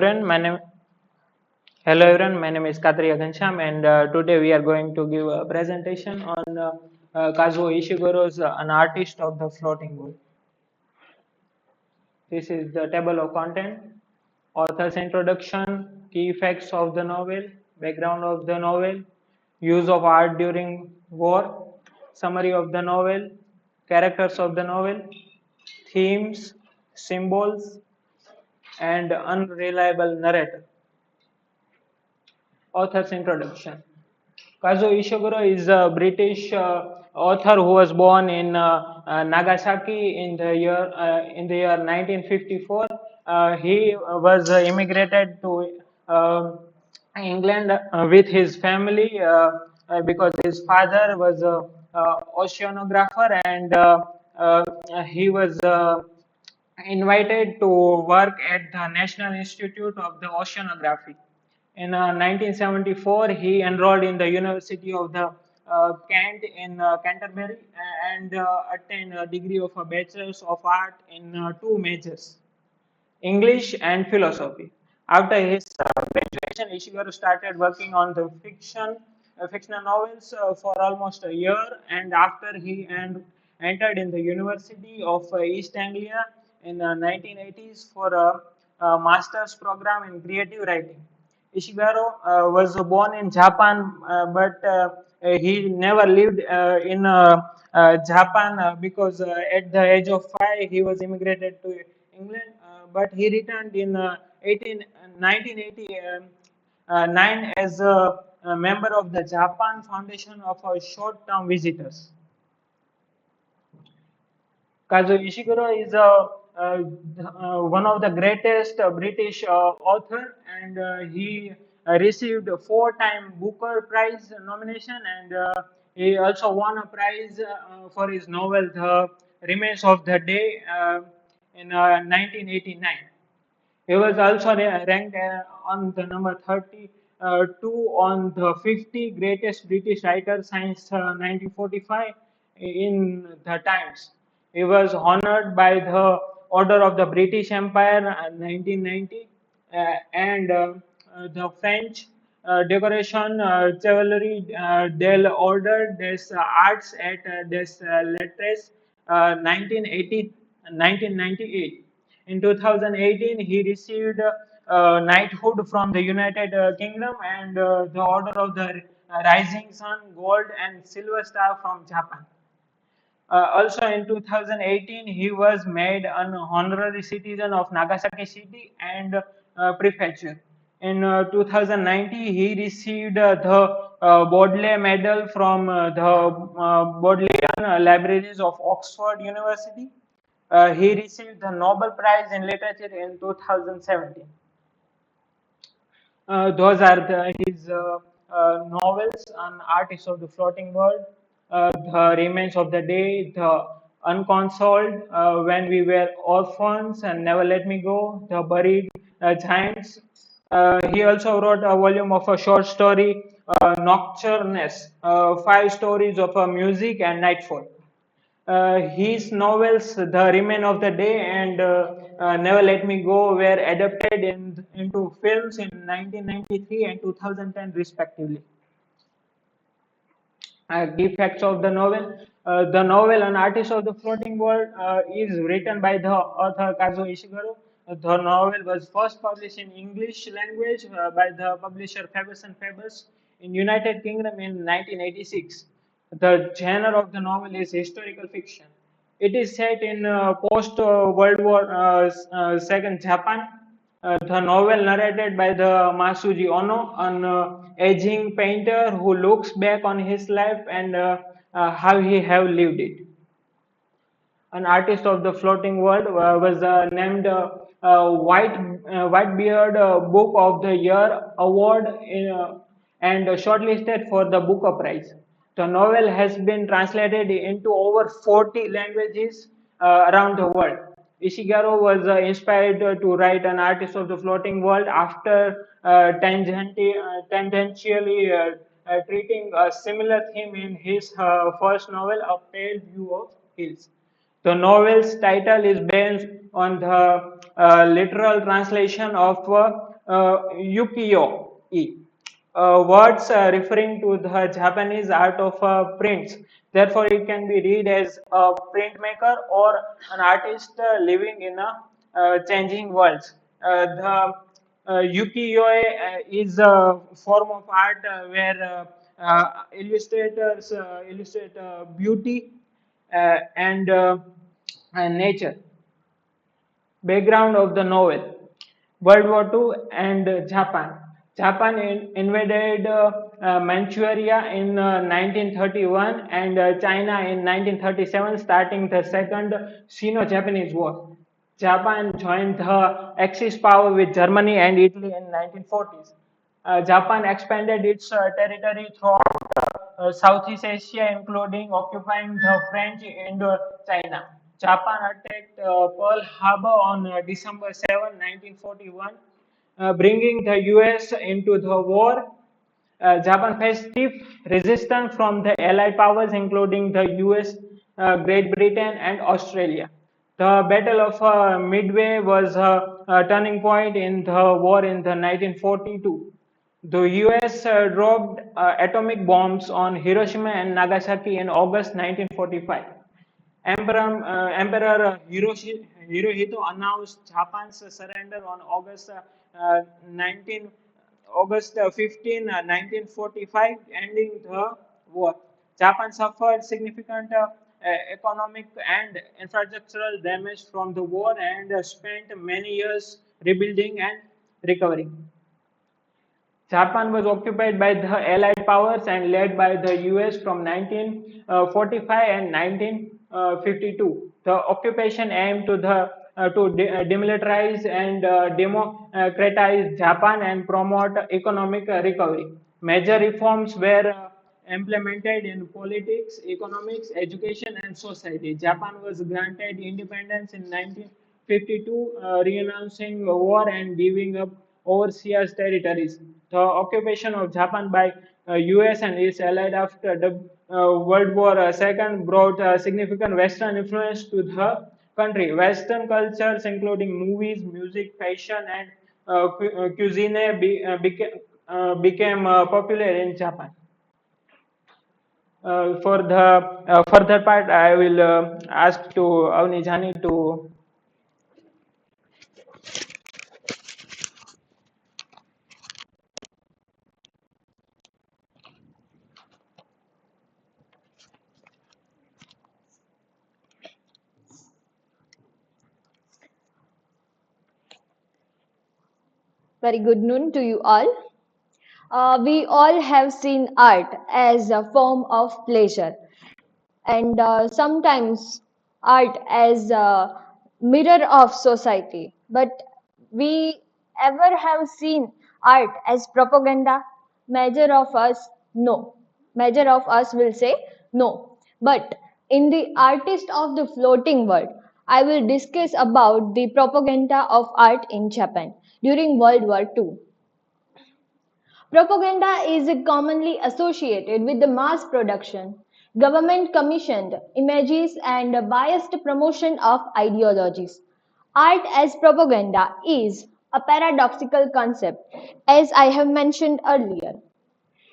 everyone. Hello everyone. My name is Ghanshyam, and today we are going to give a presentation on Kazuo Ishiguro's An Artist of the Floating World. This is the table of content: author's introduction, key facts of the novel, background of the novel, use of art during war, summary of the novel, characters of the novel, themes, symbols, and unreliable narrator. Author's introduction. Kazuo Ishiguro is a British author who was born in Nagasaki in the year 1954. He was immigrated to England with his family because his father was a oceanographer, and he was invited to work at the National Institute of the Oceanography. In 1974, he enrolled in the University of the Kent in Canterbury and attained a degree of a Bachelor's of Art in two majors, English and philosophy. After his graduation, Ishiguro started working on the fictional novels for almost a year, and after entered in the University of East Anglia in the 1980s for a master's program in creative writing. Ishiguro was born in Japan, but he never lived in Japan because at the age of 5 he was immigrated to England, but he returned in 1989 as a member of the Japan Foundation of Short-Term Visitors. Kazuo Ishiguro is one of the greatest British author, and he received a four-time Booker Prize nomination, and he also won a prize for his novel The Remains of the Day in 1989. He was also ranked on the number 32 on the 50 greatest British writers since 1945 in the Times. He was honored by the Order of the British Empire in 1990 and the French decoration Chevalier de l'Ordre des Arts et des Lettres 1980, 1998. In 2018, he received knighthood from the United Kingdom and the Order of the Rising Sun, Gold and Silver Star from Japan. Also in 2018, he was made an honorary citizen of Nagasaki City and Prefecture. In 2019, he received the Baudelaire Medal from the Bodleian Libraries of Oxford University. He received the Nobel Prize in Literature in 2017. Those are his novels: An Artist of the Floating World, The Remains of the Day, The Unconsoled, When We Were Orphans, and Never Let Me Go, The Buried Giants. He also wrote a volume of a short story, Nocturnes, five stories of music and nightfall. His novels, The Remain of the Day and Never Let Me Go, were adapted into films in 1993 and 2010, respectively. Key facts of the novel. The novel An Artist of the Floating World is written by the author Kazuo Ishiguro. The novel was first published in English language by the publisher Faber and Faber's in United Kingdom in 1986. The genre of the novel is historical fiction. It is set in post World War II Japan. The novel narrated by the Masuji Ono, an aging painter who looks back on his life and how he have lived it. An Artist of the Floating World was named Whitebeard Book of the Year award and shortlisted for the Booker Prize. The novel has been translated into over 40 languages around the world. Ishiguro was inspired to write An Artist of the Floating World after tangentially treating a similar theme in his first novel, A Pale View of Hills. The novel's title is based on the literal translation of ukiyo-e, words referring to the Japanese art of prints. Therefore, it can be read as a printmaker or an artist living in a changing world. The ukiyo-e is a form of art where illustrators illustrate beauty and nature. Background of the novel: World War II and Japan. Japan invaded Manchuria in 1931 and China in 1937, starting the Second Sino-Japanese War. Japan joined the Axis power with Germany and Italy in 1940s. Japan expanded its territory throughout Southeast Asia, including occupying the French Indochina. Japan attacked Pearl Harbor on December 7, 1941, bringing the US into the war. Japan faced stiff resistance from the Allied powers, including the US, Great Britain, and Australia. The Battle of Midway was a turning point in the war in the 1942. The US dropped atomic bombs on Hiroshima and Nagasaki in August 1945. Emperor Hirohito announced Japan's surrender on uh, 19, August 15, 1945, ending the war. Japan suffered significant economic and infrastructural damage from the war and spent many years rebuilding and recovering. Japan was occupied by the Allied powers and led by the US from 1945 and 1952. The occupation aimed to demilitarize and democratize Japan and promote economic recovery. Major reforms were implemented in politics, economics, education, and society. Japan was granted independence in 1952, renouncing war and giving up overseas territories. The occupation of Japan by US and its allies after the World War II brought significant Western influence to the country. Western cultures, including movies, music, fashion, and cuisine, became popular in Japan. For the further part, I will ask to Avni Jani to. Very good noon to you all. We all have seen art as a form of pleasure, and sometimes art as a mirror of society. But we ever have seen art as propaganda? Major of us, no. Major of us will say no. But in the artist of the floating world, I will discuss about the propaganda of art in Japan during World War II. Propaganda is commonly associated with the mass production, government commissioned images, and biased promotion of ideologies. Art as propaganda is a paradoxical concept, as I have mentioned earlier.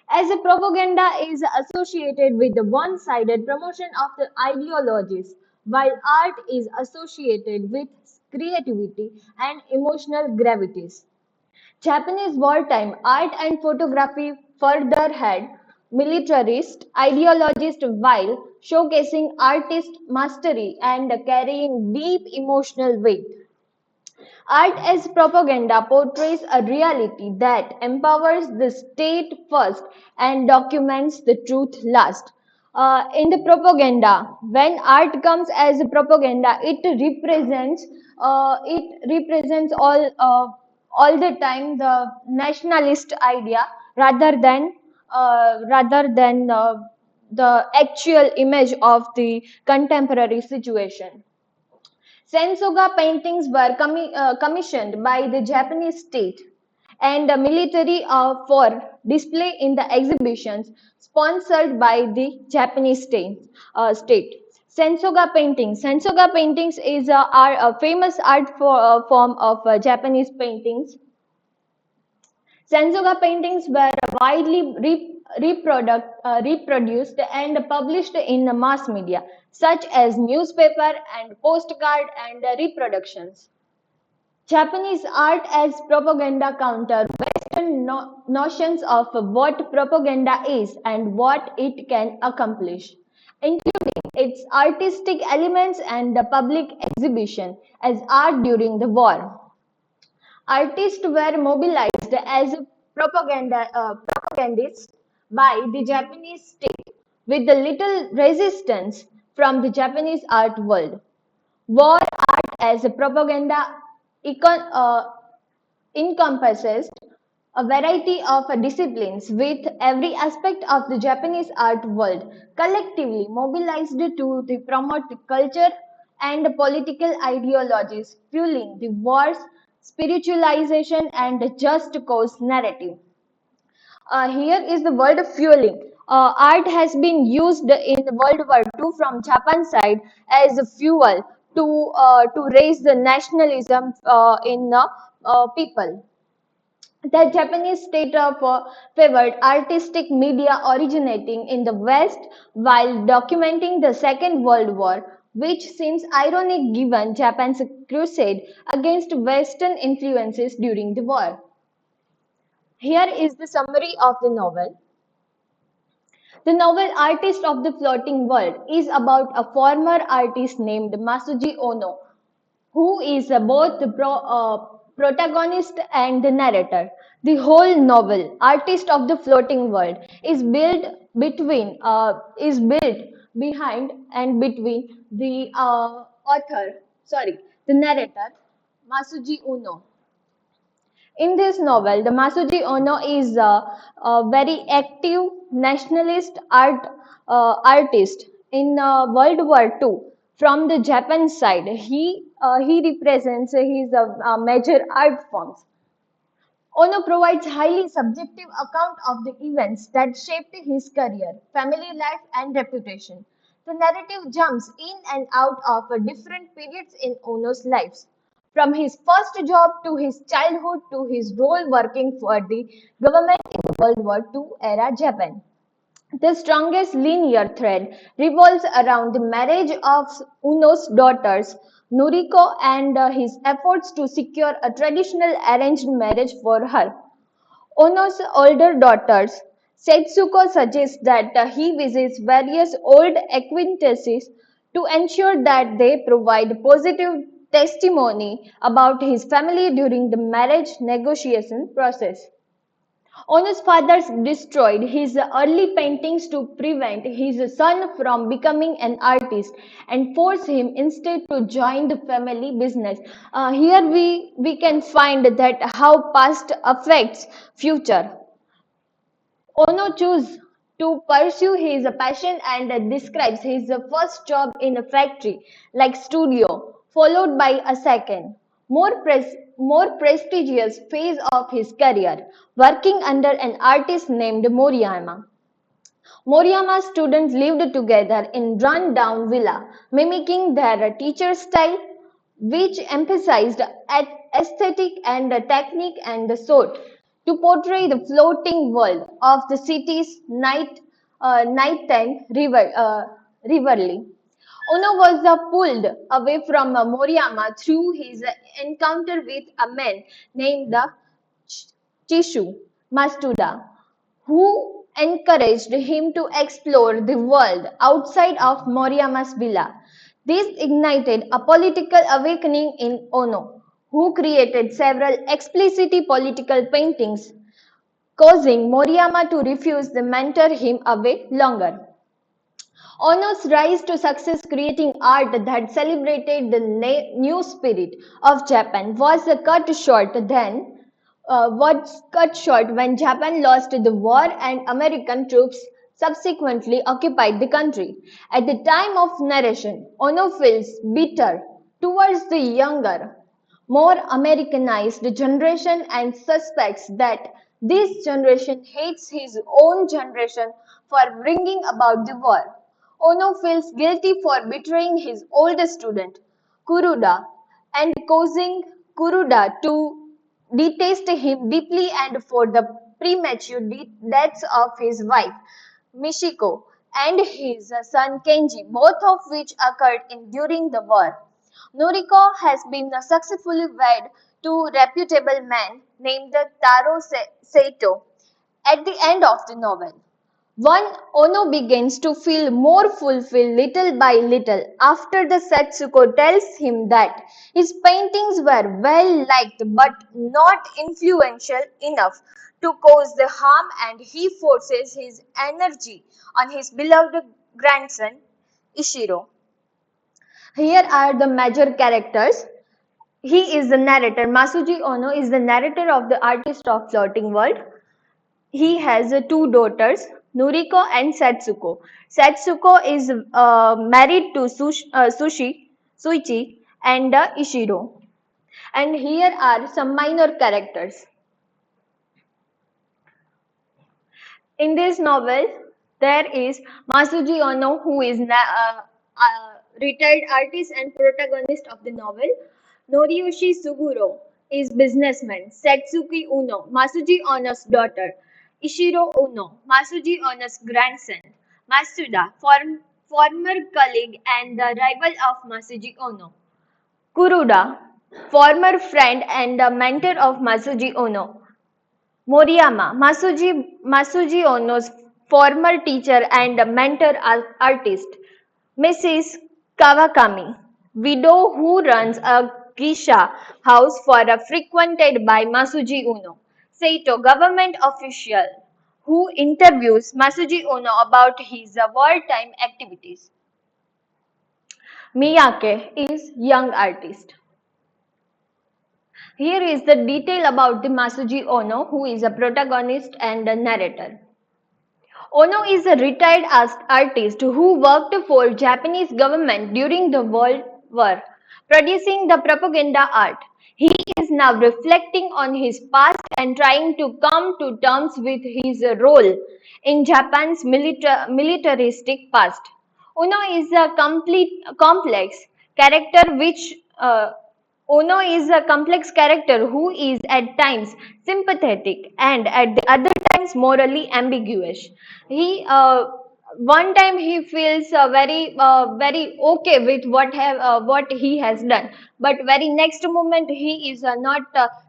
As a propaganda is associated with the one-sided promotion of the ideologies, while art is associated with creativity and emotional gravities. Japanese wartime art and photography further had militarist ideologies while showcasing artist mastery and carrying deep emotional weight. Art as propaganda portrays a reality that empowers the state first and documents the truth last. In the propaganda, when art comes as a propaganda, it represents all the time the nationalist idea rather than the actual image of the contemporary situation. Sensoga paintings were commissioned by the Japanese state and the military for display in the exhibitions sponsored by the Japanese state. Sensoga paintings. Sensoga paintings are a famous art form of Japanese paintings. Sensoga paintings were widely reproduced and published in the mass media, such as newspaper and postcard and reproductions. Japanese art as propaganda counter Western notions of what propaganda is and what it can accomplish, including its artistic elements and the public exhibition as art during the war. Artists were mobilized as propagandists by the Japanese state with the little resistance from the Japanese art world. War art as a propaganda encompasses a variety of disciplines with every aspect of the Japanese art world collectively mobilized to promote culture and political ideologies, fueling the war's spiritualization and just cause narrative. Here is the word fueling. Art has been used in World War II from Japan's side as a fuel to raise the nationalism in people. The Japanese state favored artistic media originating in the West while documenting the Second World War, which seems ironic given Japan's crusade against Western influences during the war. Here is the summary of the novel. The novel Artist of the Floating World is about a former artist named Masuji Ono who is both the protagonist and the narrator. The whole novel, Artist of the Floating World, is built behind and between the the narrator, Masuji Uno. In this novel, the Masuji Ono is a very active nationalist artist in World War II. From the Japan side, he represents his major art forms. Ono provides highly subjective account of the events that shaped his career, family life, and reputation. The narrative jumps in and out of different periods in Ono's lives, from his first job to his childhood to his role working for the government in World War II era Japan. The strongest linear thread revolves around the marriage of Uno's daughters, Noriko, and his efforts to secure a traditional arranged marriage for her. Ono's older daughters, Setsuko, suggests that he visits various old acquaintances to ensure that they provide positive testimony about his family during the marriage negotiation process. Ono's father destroyed his early paintings to prevent his son from becoming an artist and force him instead to join the family business. Here we can find that how past affects future. Ono chose to pursue his passion and describes his first job in a factory like studio, followed by a second, more prestigious phase of his career, working under an artist named Moriyama. Moriyama's students lived together in run-down villa, mimicking their teacher's style, which emphasized aesthetic and technique and sought to portray the floating world of the city's nighttime rivalry. Ono was pulled away from Moriyama through his encounter with a man named Chishu Matsuda, who encouraged him to explore the world outside of Moriyama's villa. This ignited a political awakening in Ono, who created several explicitly political paintings, causing Moriyama to refuse to mentor him away longer. Ono's rise to success creating art that celebrated the new spirit of Japan was cut short when Japan lost the war and American troops subsequently occupied the country. At the time of narration, Ono feels bitter towards the younger, more Americanized generation and suspects that this generation hates his own generation for bringing about the war. Ono feels guilty for betraying his older student, Kuruda, and causing Kuruda to detested him deeply and for the premature deaths of his wife, Michiko, and his son Kenji, both of which occurred during the war. Noriko has been successfully wed to a reputable man named Taro Saito at the end of the novel. One Ono begins to feel more fulfilled little by little after the Setsuko tells him that his paintings were well liked but not influential enough to cause the harm, and he forces his energy on his beloved grandson Ishiro. Here are the major characters. He is the narrator. Masuji Ono is the narrator of the Artist of Floating World. He has two daughters, Noriko and Setsuko. Setsuko is married to Suichi and Ishiro. And here are some minor characters. In this novel, there is Masuji Ono, who is retired artist and protagonist of the novel. Noriyoshi Suguro is businessman. Setsuki Uno, Masuji Ono's daughter. Ishiro Uno, Masuji Ono's grandson. Masuda, former colleague and the rival of Masuji Ono. Kuruda, former friend and the mentor of Masuji Ono. Moriyama, Masuji Ono's former teacher and mentor artist. Mrs. Kawakami, widow who runs a geisha house frequented by Masuji Ono. Saito, government official who interviews Masuji Ono about his wartime activities. Miyake is young artist. Here is the detail about the Masuji Ono, who is a protagonist and a narrator. Ono is a retired artist who worked for Japanese government during the World War, producing the propaganda art. He is now reflecting on his past and trying to come to terms with his role in Japan's militaristic past. Ono is a complex character which Ono is a complex character who is at times sympathetic and at the other times morally ambiguous. He one time he feels very okay with what he has done, but very next moment he is not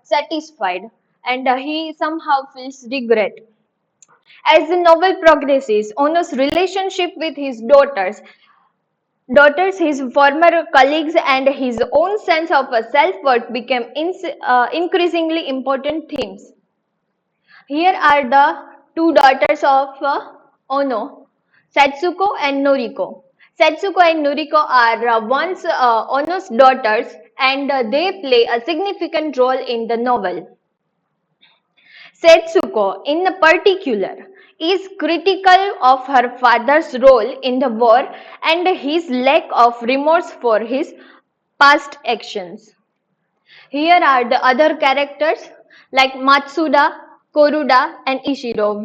satisfied, and he somehow feels regret. As the novel progresses, Ono's relationship with his daughters, his former colleagues, and his own sense of self-worth became increasingly important themes. Here are the two daughters of Ono, Setsuko and Noriko. Setsuko and Noriko are once Ono's daughters, and they play a significant role in the novel. Setsuko, in particular, is critical of her father's role in the war and his lack of remorse for his past actions. Here are the other characters like Matsuda, Koruda, and Ishiro,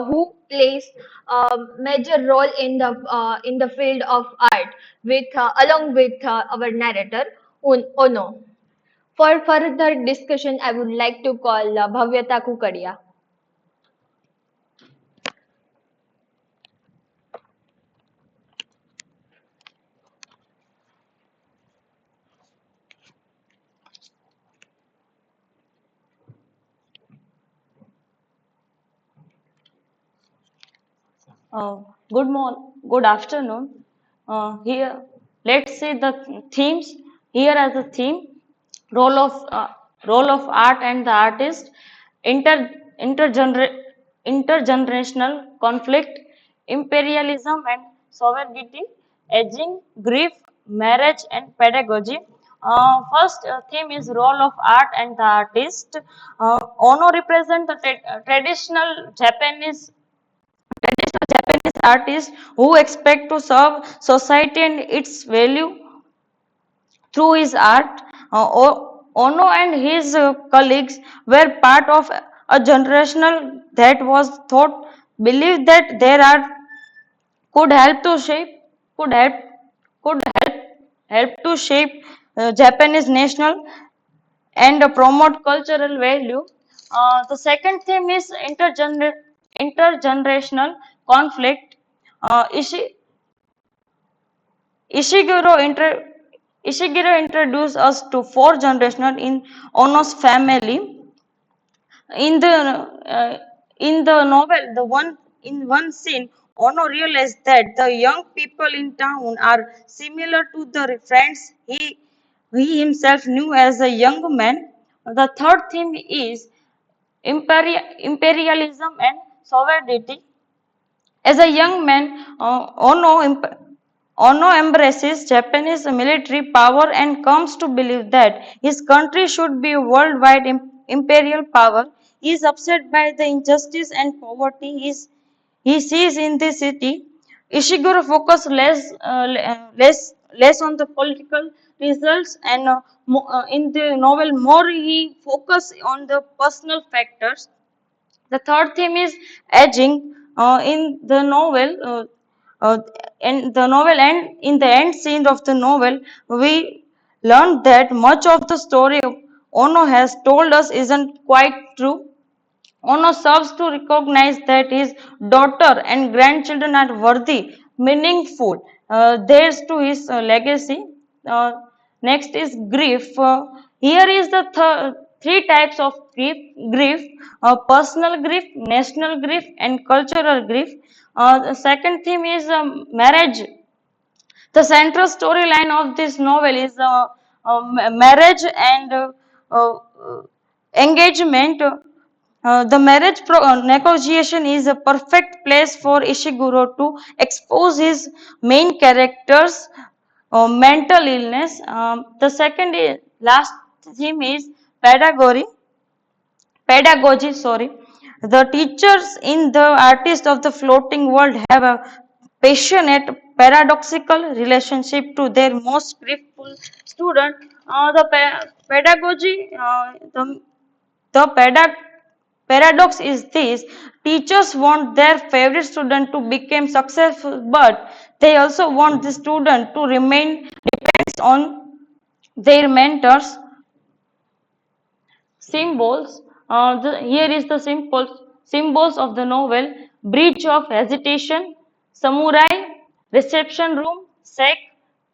who plays a major role in the field of art, along with our narrator Ono. For further discussion, I would like to call Bhavyata Kukadia. Uh, good afternoon. Here, let's say the themes. Here as a theme, role of uh, role of art and the artist, inter intergenerational conflict, imperialism and sovereignty, aging, grief, marriage and pedagogy. First theme is role of art and the artist. Ono represent the traditional Japanese artists who expect to serve society and its value through his art. Ono and his colleagues were part of a generational that was thought believed that there are could help to shape could help could help to shape Japanese national and promote cultural value. The second theme is intergenerational conflict. Ishiguro, inter, Ishiguro introduced us to four generations in Ono's family. In the uh, in the novel, the one in one scene, Ono realized that the young people in town are similar to the friends he himself knew as a young man. The third theme is imperialism and sovereignty. As a young man, Ono embraces Japanese military power and comes to believe that his country should be a worldwide imperial power. He is upset by the injustice and poverty he sees in the city. Ishiguro focuses less on the political results, and in the novel more he focuses on the personal factors. The third theme is aging. In the novel, uh, and in the end scene of the novel, we learned that much of the story Ono has told us isn't quite true. Ono serves to recognize that his daughter and grandchildren are worthy, meaningful. Theirs to his legacy. Uh, Next is grief. Here is the three types of grief: personal grief, national grief, and cultural grief. The second theme is marriage. The central storyline of this novel is marriage and uh, engagement. The marriage negotiation is a perfect place for Ishiguro to expose his main character's mental illness. The second last theme is pedagogy. Pedagogy, sorry. The teachers in the artist of the floating world have a passionate, paradoxical relationship to their most grateful student. Pedagogy, the paradox is this: teachers want their favorite student to become successful, but they also want the student to remain depends on their mentors. Symbols. Here is the symbols of the novel: bridge of hesitation, samurai, reception room, sack,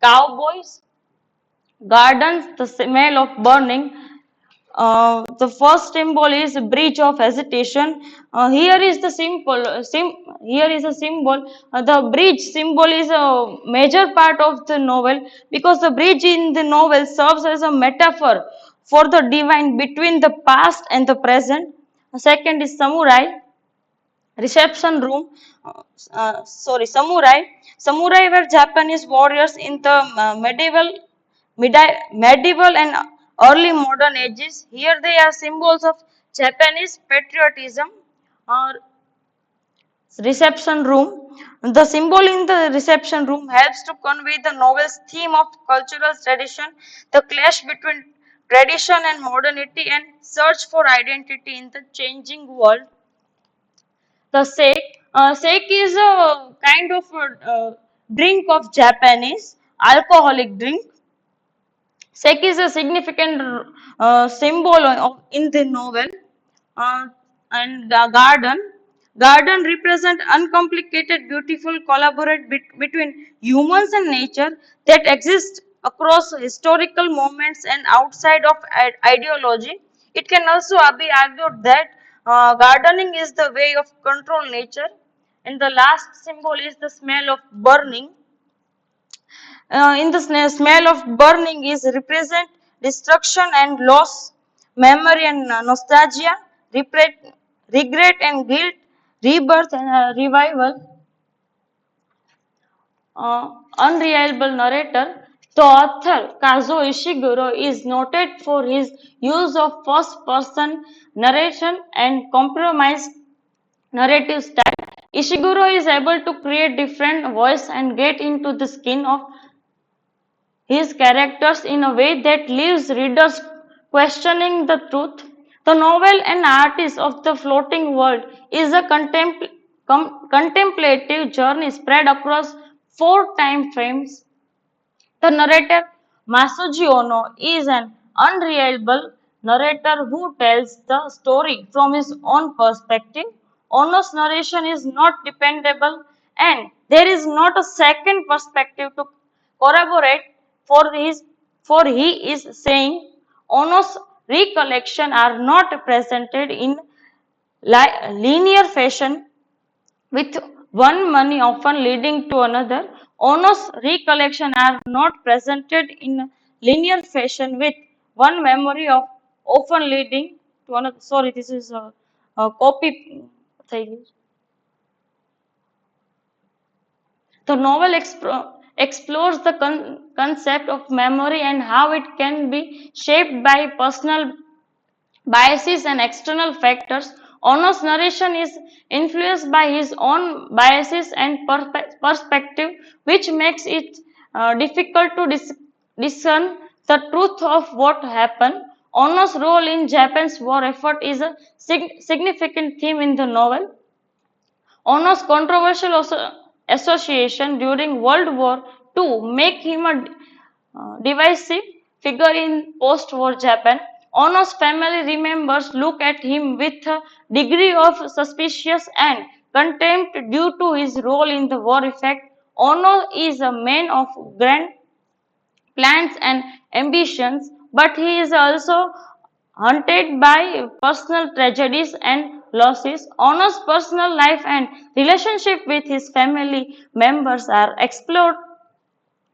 cowboys, gardens, the smell of burning. The first symbol is bridge of hesitation. Here is the here is a symbol. The bridge symbol is a major part of the novel because the bridge in the novel serves as a metaphor for the divine between the past and the present. Second is samurai reception room. Samurai were Japanese warriors in the medieval and early modern ages. Here they are symbols of Japanese patriotism. uh, Reception room. The symbol in the reception room helps to convey the novel's theme of cultural tradition, the clash between tradition and modernity, and search for identity in the changing world. The sake is a kind of a drink of Japanese alcoholic drink. Sake is a significant symbol in the novel. Uh, and the garden represent uncomplicated, beautiful collaborate between humans and nature that exists across historical moments and outside of ideology. It can also be argued that gardening is the way of control nature. And the last symbol is the smell of burning. In the smell of burning is represent destruction and loss, memory and nostalgia, regret and guilt, rebirth and revival. Unreliable narrator. The author Kazuo Ishiguro is noted for his use of first-person narration and compromised narrative style. Ishiguro is able to create different voice and get into the skin of his characters in a way that leaves readers questioning the truth. The novel An Artist of the Floating World is a contemplative journey spread across four time frames. The narrator, Masuji Ono, is an unreliable narrator who tells the story from his own perspective. Ono's narration is not dependable and there is not a second perspective to corroborate for he is saying Ono's recollection are not presented in linear fashion with one money often leading to another. Ono's recollection are not presented in linear fashion with one memory of often leading to another. Sorry, this is a copy. The novel explores the concept of memory and how it can be shaped by personal biases and external factors. Ono's narration is influenced by his own biases and perspective, which makes it difficult to discern the truth of what happened. Ono's role in Japan's war effort is a significant theme in the novel. Ono's controversial association during World War II make him a divisive figure in post-war Japan. Ono's family members look at him with a degree of suspicion and contempt due to his role in the war effort. Ono is a man of grand plans and ambitions, but he is also haunted by personal tragedies and losses. Ono's personal life and relationship with his family members are explored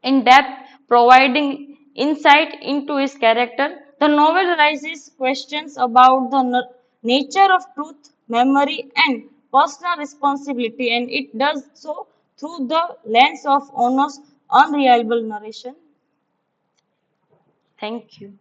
in depth, providing insight into his character. The novel raises questions about the nature of truth, memory, and personal responsibility, and it does so through the lens of Ono's unreliable narration. Thank you.